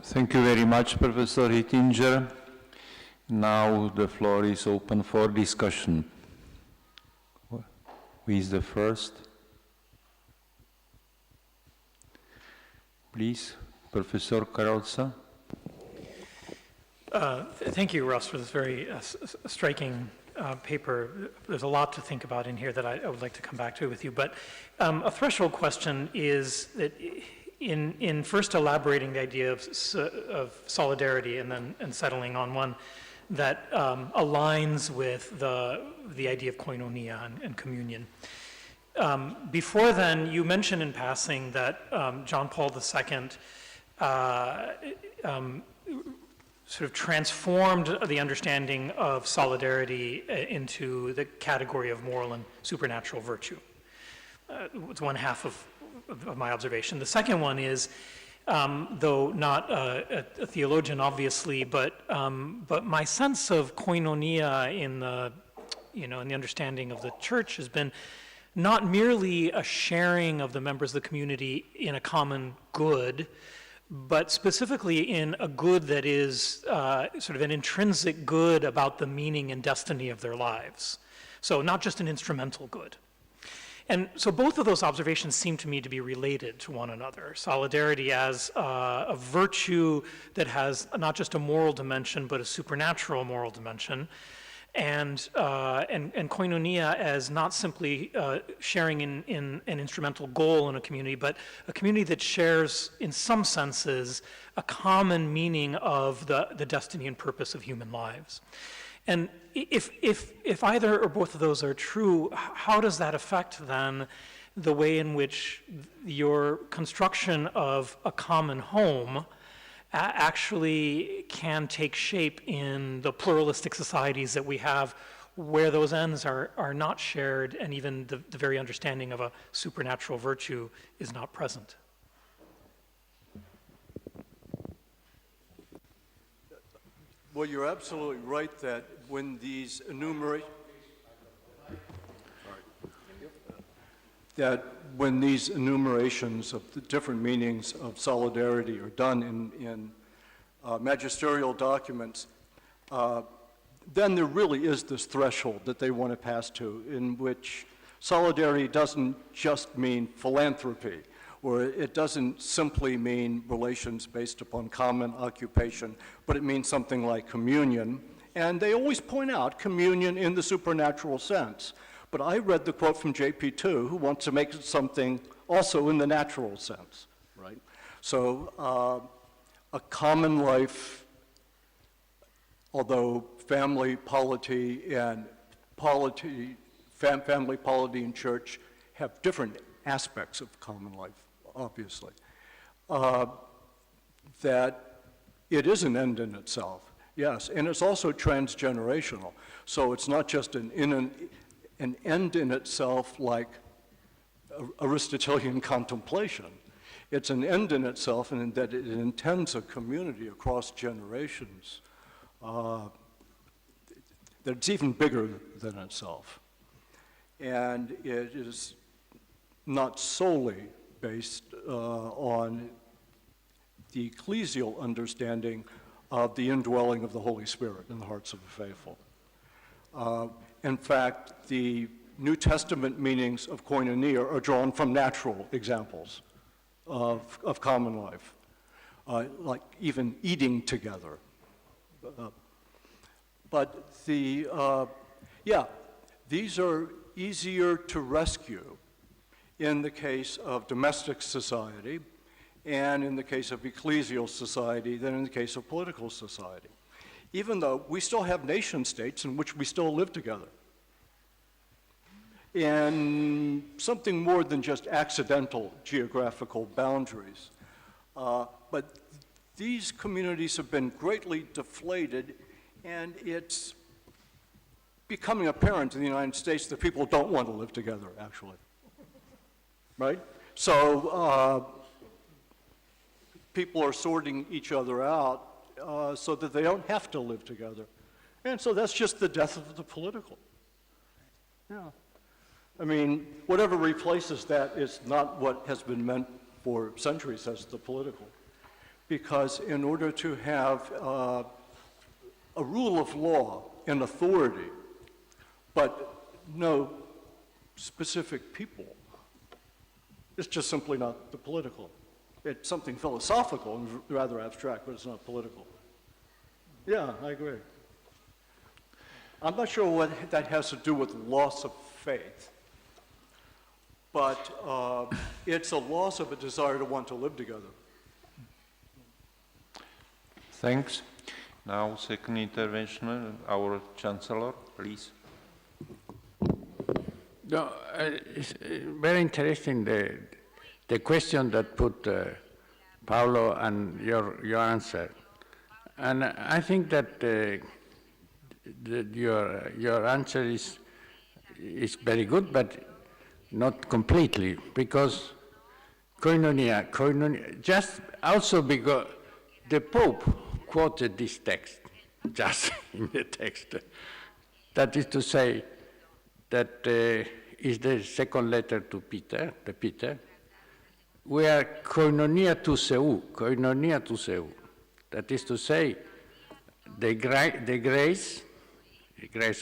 Thank you very much, Professor Hittinger. Now the floor is open for discussion. Who is the first? Please, Professor Carrozza. Thank you, Russ, for this very striking paper. There's a lot to think about in here that I would like to come back to with you. But a threshold question is that in first elaborating the idea of solidarity and settling on one that aligns with the idea of koinonia and communion. Before then, you mentioned in passing that John Paul II sort of transformed the understanding of solidarity into the category of moral and supernatural virtue. It's one half of my observation. The second one is, though not a theologian, obviously, but my sense of koinonia in the understanding of the church has been not merely a sharing of the members of the community in a common good, but specifically in a good that is sort of an intrinsic good about the meaning and destiny of their lives. So not just an instrumental good. And so both of those observations seem to me to be related to one another. Solidarity as a virtue that has not just a moral dimension, but a supernatural moral dimension. And koinonia as not simply sharing in an instrumental goal in a community, but a community that shares, in some senses, a common meaning of the destiny and purpose of human lives. And if either or both of those are true, how does that affect then the way in which your construction of a common home actually can take shape in the pluralistic societies that we have, where those ends are not shared, and even the very understanding of a supernatural virtue is not present? Well, you're absolutely right that when these enumerations of the different meanings of solidarity are done in magisterial documents, then there really is this threshold that they want to pass to, in which solidarity doesn't just mean philanthropy, or it doesn't simply mean relations based upon common occupation, but it means something like communion. And they always point out communion in the supernatural sense. But I read the quote from JP2, who wants to make it something also in the natural sense, right? So a common life, although family polity and family polity and church have different aspects of common life, obviously, that it is an end in itself, yes, and it's also transgenerational. So it's not just an end in itself like Aristotelian contemplation. It's an end in itself in that it intends a community across generations that's even bigger than itself. And it is not solely based on the ecclesial understanding of the indwelling of the Holy Spirit in the hearts of the faithful. In fact, the New Testament meanings of koinonia are drawn from natural examples of common life, like even eating together. But these are easier to rescue in the case of domestic society and in the case of ecclesial society than in the case of political society, even though we still have nation states in which we still live together. And something more than just accidental geographical boundaries. But these communities have been greatly deflated, and it's becoming apparent in the United States that people don't want to live together, actually. Right? So people are sorting each other out so that they don't have to live together. And so that's just the death of the political. Yeah. I mean, whatever replaces that is not what has been meant for centuries as the political. because in order to have a rule of law and authority, but no specific people, it's just simply not the political. It's something philosophical and rather abstract, but it's not political. Yeah, I agree. I'm not sure what that has to do with loss of faith, but it's a loss of a desire to want to live together. Thanks. Now, second intervention, our Chancellor, please. No, it's very interesting, the question that put Paolo and your answer. And I think that your answer is very good, but not completely, because koinonia, just also because the Pope quoted this text, just in the text. That is to say, that is the second letter to Peter, we are koinonia to seu. That is to say, the grace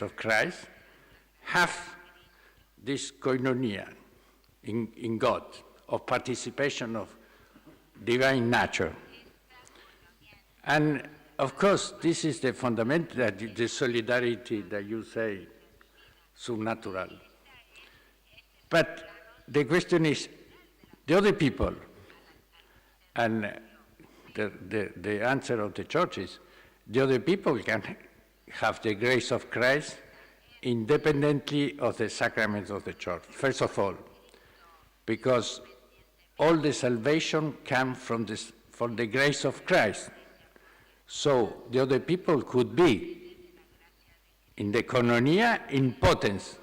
of Christ, have this koinonia in God, of participation of divine nature. And of course, this is the fundamental, the solidarity that you say, supernatural. But the question is, the other people, and the answer of the church is, the other people can have the grace of Christ independently of the sacraments of the church, first of all, because all the salvation comes from the grace of Christ. So the other people could be in the koinonia in potence,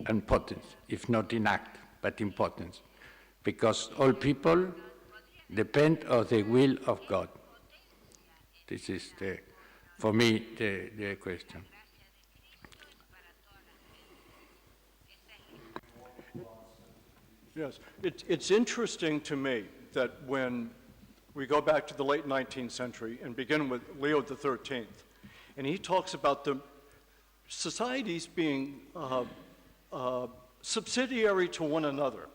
and potence, if not in act, but in potence, because all people depend on the will of God. This is, for me, the question. Yes, it's interesting to me that when we go back to the late 19th century and begin with Leo XIII, and he talks about the societies being subsidiary to one another.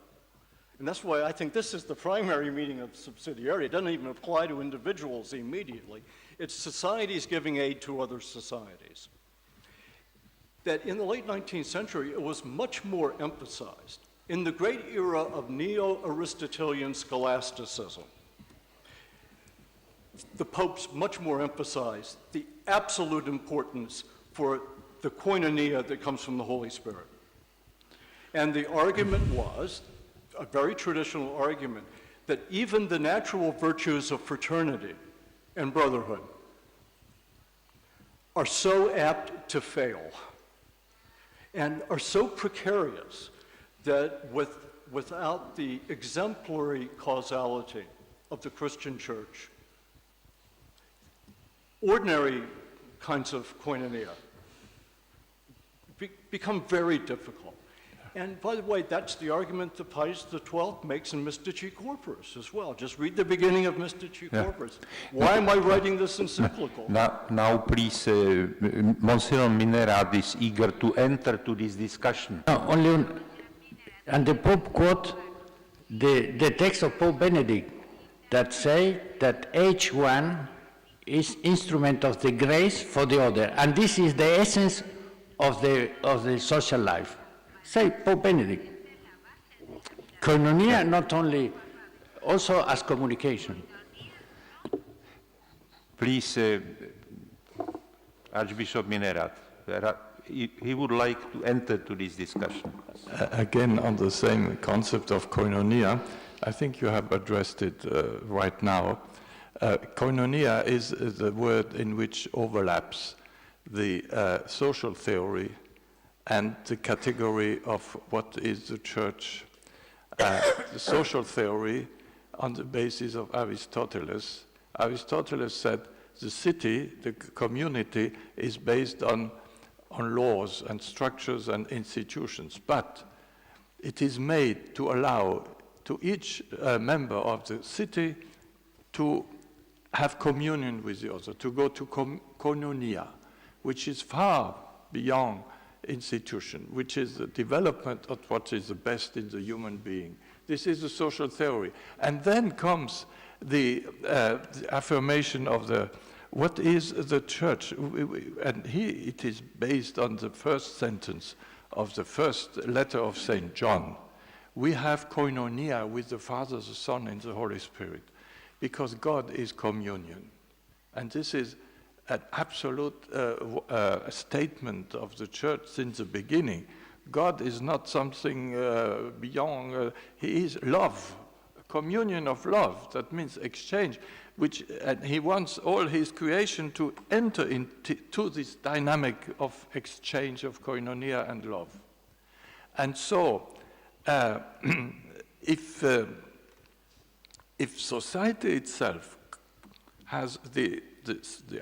And that's why I think this is the primary meaning of subsidiarity. It doesn't even apply to individuals immediately. It's societies giving aid to other societies. That in the late 19th century, it was much more emphasized. In the great era of neo-Aristotelian scholasticism, the popes much more emphasized the absolute importance for the koinonia that comes from the Holy Spirit. And the argument was, a very traditional argument, that even the natural virtues of fraternity and brotherhood are so apt to fail and are so precarious that without the exemplary causality of the Christian church, ordinary kinds of koinonia become very difficult. And by the way, that's the argument that Pius XII makes in Mystici Corporis as well. Just read the beginning of Mystici Corporis. Why am I writing this encyclical? Now please, Monsignor Minerad is eager to enter to this discussion. No, only and the Pope quote the text of Pope Benedict that say that each one is instrument of the grace for the other, and this is the essence of the social life. Say Pope Benedict. Koinonia not only, also as communication. Please, Archbishop Minerad, he would like to enter to this discussion. Again, on the same concept of koinonia, I think you have addressed it right now. Koinonia is the word in which overlaps the social theory and the category of what is the church. The social theory on the basis of Aristoteles. Aristoteles said the city, the community, is based on laws and structures and institutions, but it is made to allow to each member of the city to have communion with the other, to go to koinonia, which is far beyond institution, which is the development of what is the best in the human being. This is the social theory. And then comes the affirmation of what is the church? And here it is based on the first sentence of the first letter of St. John. We have koinonia with the Father, the Son, and the Holy Spirit, because God is communion. And this is an absolute statement of the church since the beginning. God is not something beyond, he is love, communion of love. That means exchange, and he wants all his creation to enter into this dynamic of exchange of koinonia and love. And so, if society itself has the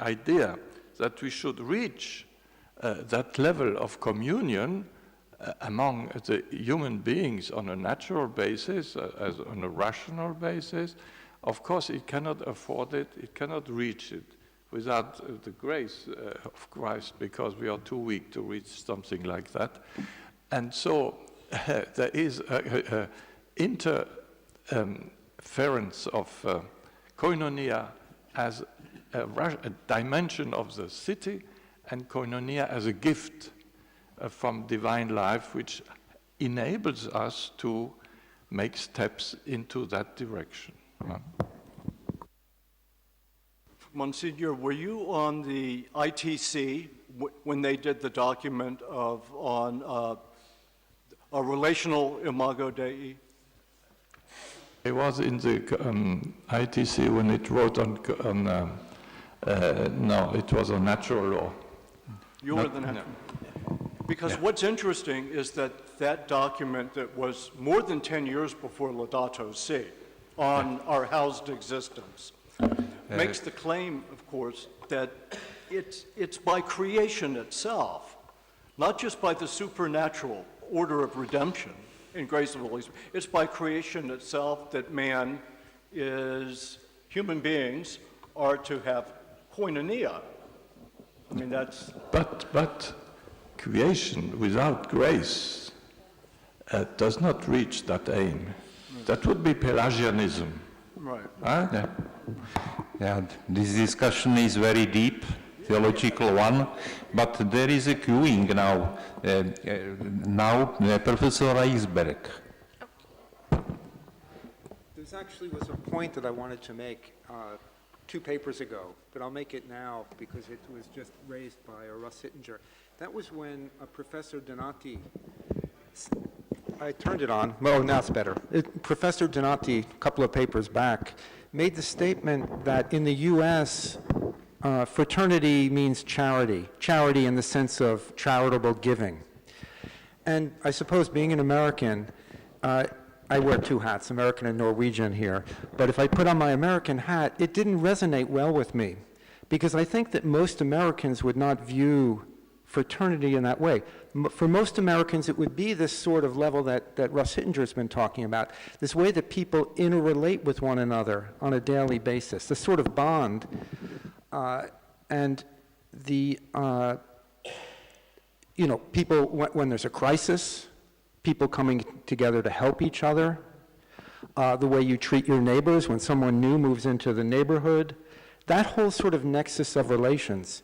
idea that we should reach that level of communion among the human beings on a natural basis, on a rational basis, of course it cannot afford it, it cannot reach it without the grace of Christ, because we are too weak to reach something like that. And so there is an interference of koinonia as a dimension of the city, and koinonia as a gift from divine life, which enables us to make steps into that direction. Monsignor, were you on the ITC when they did the document on a relational imago Dei? I was in the ITC when it wrote on no, it was on natural law. You were the natural. Because what's interesting is that document that was more than 10 years before Laudato Si on our housed existence makes the claim, of course, that it's by creation itself, not just by the supernatural order of redemption in grace of the Holy Spirit. It's by creation itself that human beings are to have koinonia. I mean, that's... But creation without grace does not reach that aim. That would be Pelagianism. Right. Huh? Yeah, this discussion is very deep, theological one, but there is a queuing now. Professor Reisberg. There actually was a point that I wanted to make 2 papers ago, but I'll make it now because it was just raised by Russ Hittinger. That was when Professor Donati, I turned it on, oh, now it's better. Professor Donati, a couple of papers back, made the statement that in the US, fraternity means charity in the sense of charitable giving. And I suppose being an American, I wear 2 hats, American and Norwegian here, but if I put on my American hat, it didn't resonate well with me, because I think that most Americans would not view fraternity in that way. For most Americans, it would be this sort of level that Russ Hittinger's been talking about, this way that people interrelate with one another on a daily basis, this sort of bond. And the, people, when there's a crisis, people coming together to help each other, the way you treat your neighbors when someone new moves into the neighborhood, that whole sort of nexus of relations.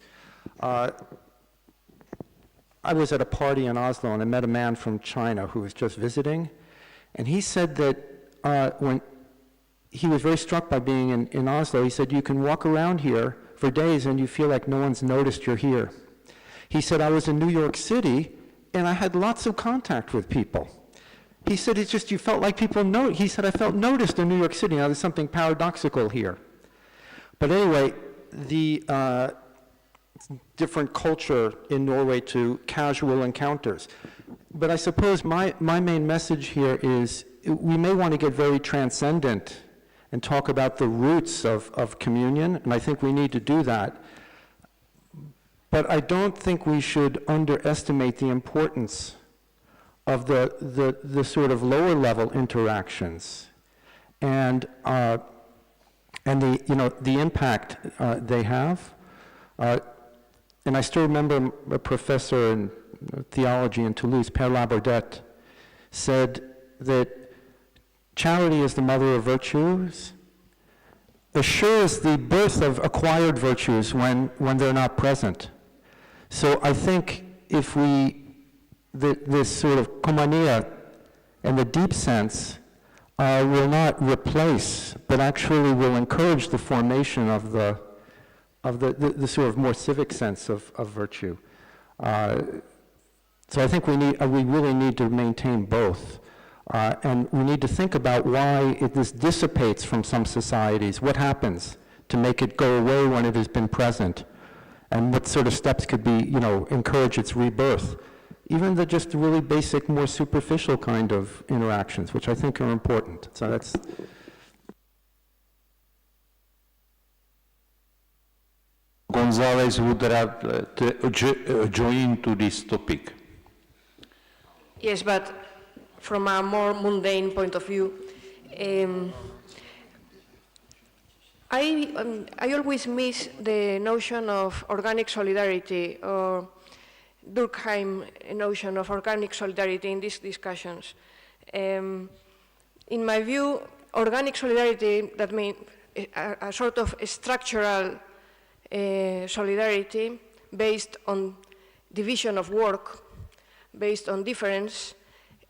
I was at a party in Oslo and I met a man from China who was just visiting, and he said that when he was very struck by being in Oslo, he said, you can walk around here for days and you feel like no one's noticed you're here. He said, I was in New York City and I had lots of contact with people. He said, it's just you felt like people know. He said, I felt noticed in New York City. Now there's something paradoxical here. But anyway, the different culture in Norway to casual encounters. But I suppose my main message here is we may want to get very transcendent and talk about the roots of communion, and I think we need to do that. But I don't think we should underestimate the importance of the sort of lower level interactions. And and the impact they have. And I still remember a professor in theology in Toulouse, Père Labordette, said that charity is the mother of virtues, assures the birth of acquired virtues when they're not present. So I think if this sort of koinonia in the deep sense will not replace, but actually will encourage the formation of the sort of more civic sense of virtue. So I think we really need to maintain both. And we need to think about why this dissipates from some societies. What happens to make it go away when it has been present? And what sort of steps could be, encourage its rebirth? Even the just really basic, more superficial kind of interactions, which I think are important. So that's... Gonzalez would join to this topic. Yes, but from a more mundane point of view, I always miss the notion of organic solidarity, or Durkheim notion of organic solidarity in these discussions. In my view, organic solidarity, that means a sort of structural solidarity based on division of work, based on difference,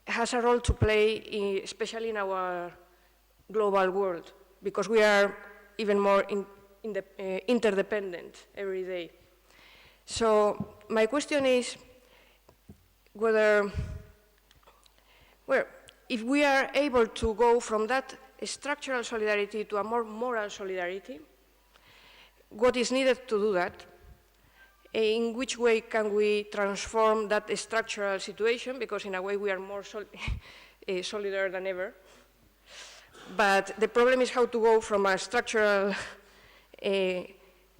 has a role to play, especially in our global world, because we are even more interdependent every day. So my question is whether, if we are able to go from that structural solidarity to a more moral solidarity, what is needed to do that? In which way can we transform that structural situation? Because in a way we are more solidar than ever. But the problem is how to go from a structural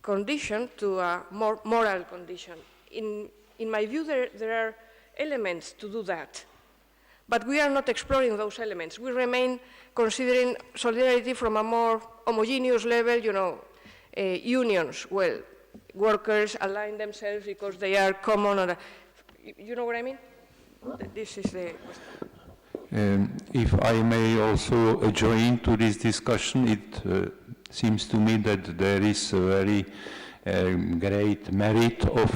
condition to a more moral condition. In my view, there are elements to do that. But we are not exploring those elements. We remain considering solidarity from a more homogeneous level, unions. Well, workers align themselves because they are common. Or you know what I mean? This is the question. If I may also join to this discussion, it seems to me that there is a very great merit of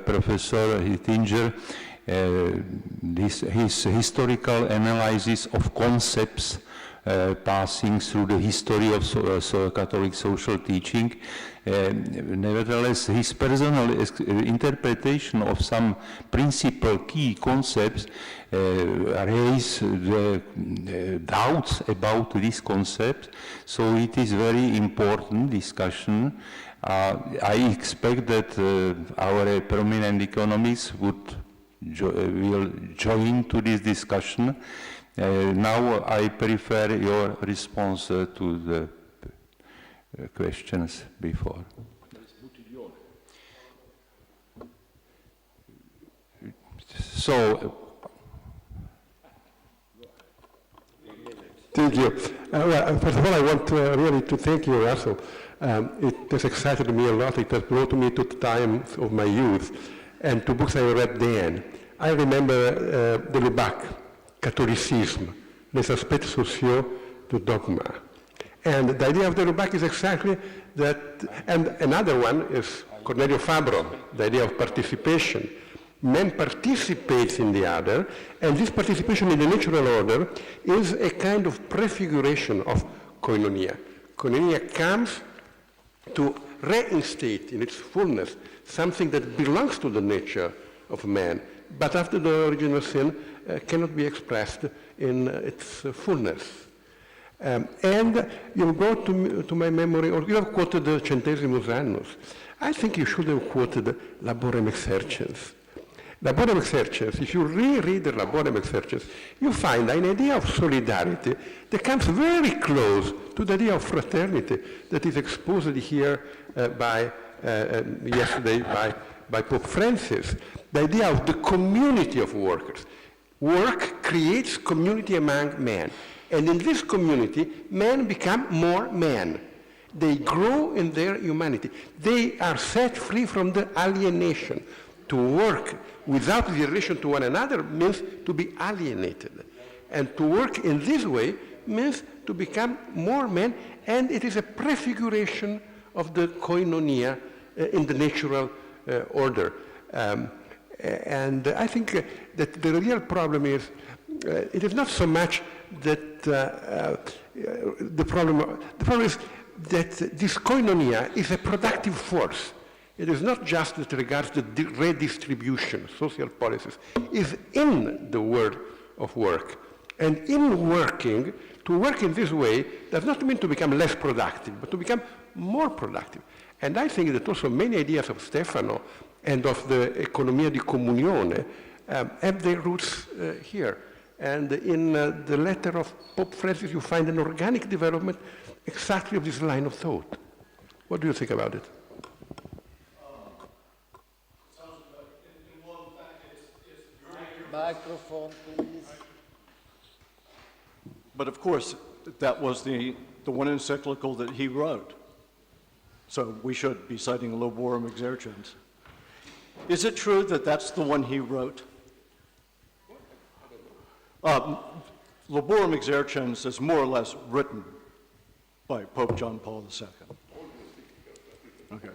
Professor Hittinger, his historical analysis of concepts passing through the history of Catholic social teaching. Nevertheless, his personal interpretation of some principal key concepts raise the doubts about this concept. So it is very important discussion. I expect that our prominent economists will join to this discussion. Now I prefer your response to the questions before. So, thank you. Well, first of all, I want really to thank you, Russell. It has excited me a lot. It has brought me to the time of my youth and to books I read then. I remember de Lubac, Catholicisme, les aspects sociaux du dogma. And the idea of de Lubac is exactly that, and another one is Cornelio Fabro, the idea of participation. Man participates in the other, and this participation in the natural order is a kind of prefiguration of koinonia. Koinonia comes to reinstate in its fullness something that belongs to the nature of man, but after the original sin cannot be expressed in its fullness. And you go to my memory, or you have quoted the Centesimus Annus. I think you should have quoted Laborem Exercens. Laborem Exercens, if you reread the Laborem Exercens, you find an idea of solidarity that comes very close to the idea of fraternity that is exposed here yesterday by Pope Francis. The idea of the community of workers. Work creates community among men. And in this community, men become more men. They grow in their humanity. They are set free from the alienation. To work without the relation to one another means to be alienated. And to work in this way means to become more men, and it is a prefiguration of the koinonia in the natural order. And I think that the real problem is, it is not so much that the problem is that this koinonia is a productive force. It is not just that regards the redistribution, social policies. It is in the world of work. And in working, to work in this way does not mean to become less productive, but to become more productive. And I think that also many ideas of Stefano and of the economia di comunione have their roots here. And in the letter of Pope Francis, you find an organic development exactly of this line of thought. What do you think about it? Microphone, please. But of course, that was the one encyclical that he wrote. So we should be citing Laborum Exercens. Is it true that that's the one he wrote? Laborum Exercens is more or less written by Pope John Paul II. Okay.